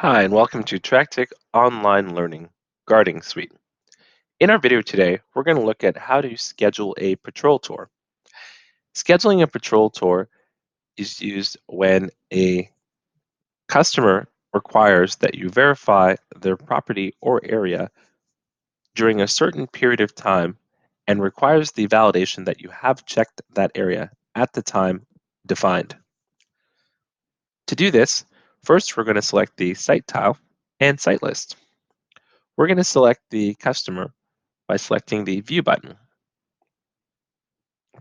Hi, and welcome to TrackTech Online Learning Guarding Suite. In our video today, we're going to look at how to schedule a patrol tour. Scheduling a patrol tour is used when a customer requires that you verify their property or area during a certain period of time and requires the validation that you have checked that area at the time defined. To do this, first we're going to select the site tile and site list. We're going to select the customer by selecting the View button.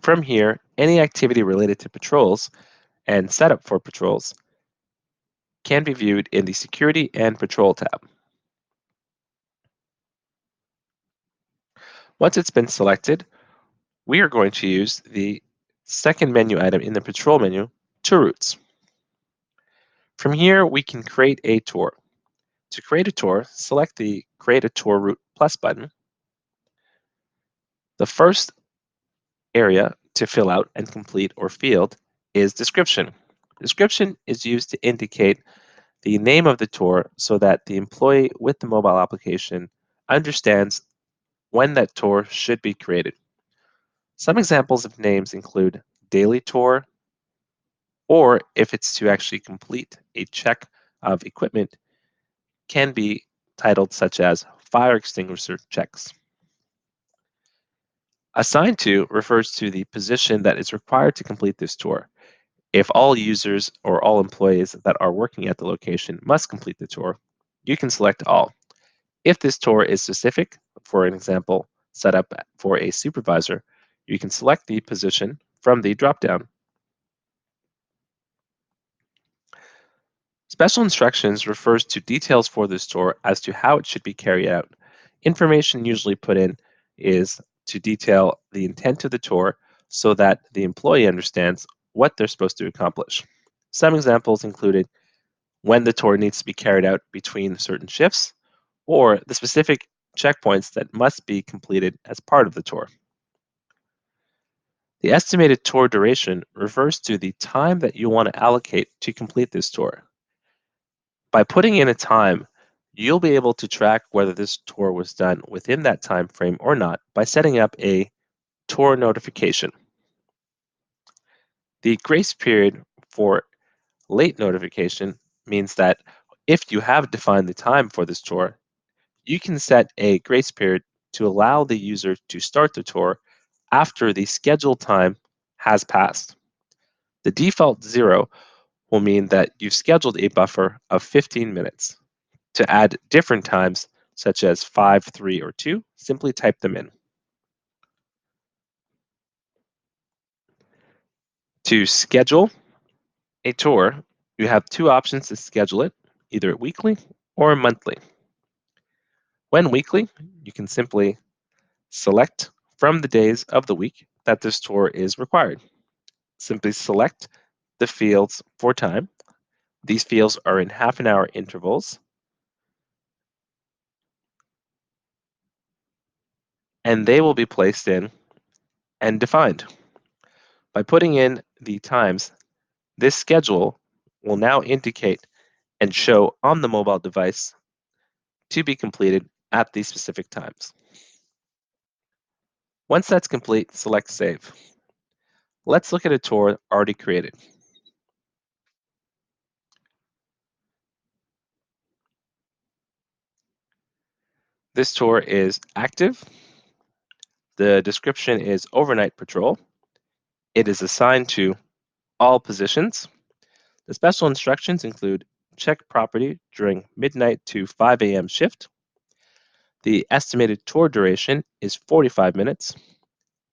From here, any activity related to patrols and setup for patrols can be viewed in the Security and Patrol tab. Once it's been selected, we are going to use the second menu item in the Patrol menu, Tour Routes. From here, we can create a tour. To create a tour, select the Create a Tour Route Plus button. The first area to fill out and complete or field is Description. Description is used to indicate the name of the tour so that the employee with the mobile application understands when that tour should be created. Some examples of names include daily tour, or if it's to actually complete a check of equipment, can be titled such as fire extinguisher checks. Assigned to refers to the position that is required to complete this tour. If all users or all employees that are working at the location must complete the tour, you can select all. If this tour is specific, for an example, set up for a supervisor, you can select the position from the dropdown. Special instructions refers to details for this tour as to how it should be carried out. Information usually put in is to detail the intent of the tour so that the employee understands what they're supposed to accomplish. Some examples included when the tour needs to be carried out between certain shifts, or the specific checkpoints that must be completed as part of the tour. The estimated tour duration refers to the time that you want to allocate to complete this tour. By putting in a time, you'll be able to track whether this tour was done within that time frame or not by setting up a tour notification. The grace period for late notification means that if you have defined the time for this tour, you can set a grace period to allow the user to start the tour after the scheduled time has passed. The default 0 will mean that you've scheduled a buffer of 15 minutes. To add different times, such as 5, 3, or 2, simply type them in. To schedule a tour, you have two options to schedule it, either weekly or monthly. When weekly, you can simply select from the days of the week that this tour is required. Simply select the fields for time. These fields are in half an hour intervals, and they will be placed in and defined. By putting in the times, this schedule will now indicate and show on the mobile device to be completed at these specific times. Once that's complete, select Save. Let's look at a tour already created. This tour is active. The description is Overnight Patrol. It is assigned to all positions. The special instructions include check property during midnight to 5 a.m. shift. The estimated tour duration is 45 minutes,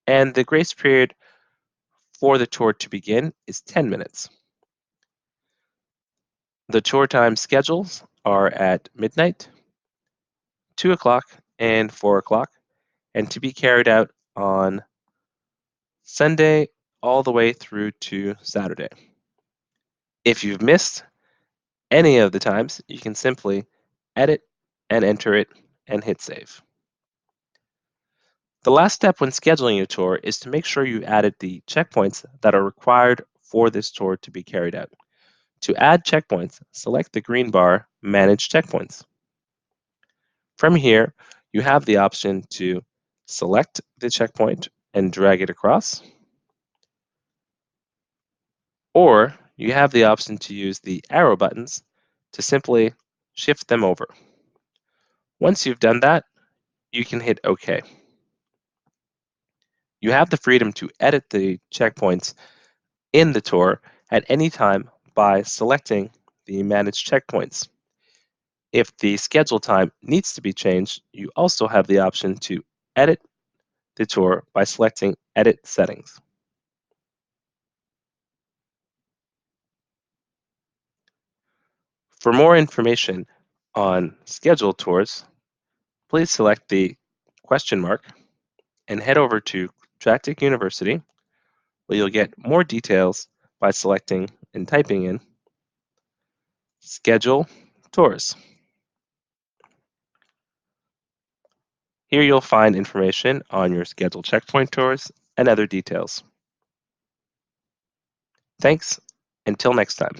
and the grace period for the tour to begin is 10 minutes. The tour time schedules are at midnight, 2 o'clock, and 4 o'clock, and to be carried out on Sunday all the way through to Saturday. If you've missed any of the times, you can simply edit and enter it and hit save. The last step when scheduling your tour is to make sure you added the checkpoints that are required for this tour to be carried out. To add checkpoints, select the green bar Manage Checkpoints. From here, you have the option to select the checkpoint and drag it across, or you have the option to use the arrow buttons to simply shift them over. Once you've done that, you can hit OK. You have the freedom to edit the checkpoints in the tour at any time by selecting the Manage Checkpoints. If the schedule time needs to be changed, you also have the option to edit the tour by selecting Edit Settings. For more information on scheduled tours, please select the question mark and head over to Tractic University, where you'll get more details by selecting and typing in Schedule Tours. Here you'll find information on your scheduled checkpoint tours and other details. Thanks. Until next time.